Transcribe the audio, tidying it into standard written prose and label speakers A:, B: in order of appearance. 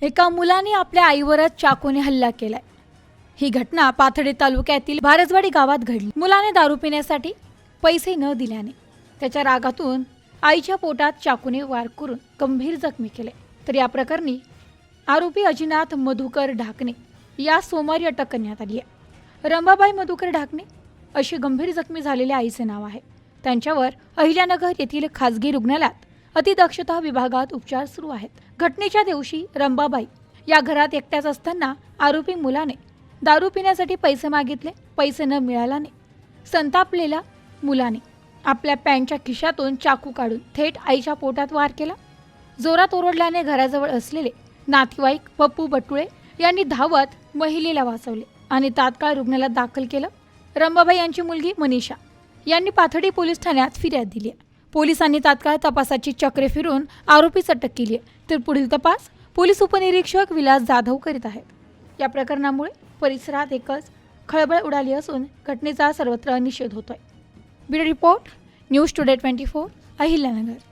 A: एका मुलाने आपल्या आईवरच चाकूने हल्ला केलाय। ही घटना पाथर्डी तालुक्यातील भारजवाडी गावात घडली। मुलाने दारू पिण्यासाठी पैसे न दिल्याने त्याच्या रागातून आईच्या पोटात चाकूने वार करून गंभीर जखमी केले। तर या प्रकरणी आरोपी अजिनाथ मधुकर ढाकणे या सोमवारी अटक करण्यात आली आहे। रंभाबाई मधुकर ढाकणे अशी गंभीर जखमी झालेल्या आईचे नाव आहे। त्यांच्यावर अहिल्यानगर येथील खासगी रुग्णालयात अतिदक्षता विभागात उपचार सुरू आहेत। घटनेच्या दिवशी रंभाबाई या घरात एकट्याच असताना आरोपी मुलाने दारू पिण्यासाठी पैसे मागितले। पैसे न मिळाल्याने संतापलेल्या मुलाने आपल्या पॅन्टच्या खिशातून चाकू काढून थेट आईच्या पोटात वार केला। जोरात ओरडल्याने घराजवळ असलेले नातेवाईक पप्पू बटुळे यांनी धावत महिलेला वाचवले आणि तात्काळ रुग्णालयात दाखल केलं। रंभाबाई यांची मुलगी मनीषा यांनी पाथर्डी पोलीस ठाण्यात फिर्याद दिली आहे। पोलिसांनी तात्काळ तपासाची चक्रे फिरून आरोपीस अटक केली आहे। तर पुढील तपास पोलीस उपनिरीक्षक विलास जाधव करीत आहेत। या प्रकरणामुळे परिसरात एकच खळबळ उडाली असून घटनेचा सर्वत्र निषेध होतोय। Bureau report, news today 24, Ahilyanagar.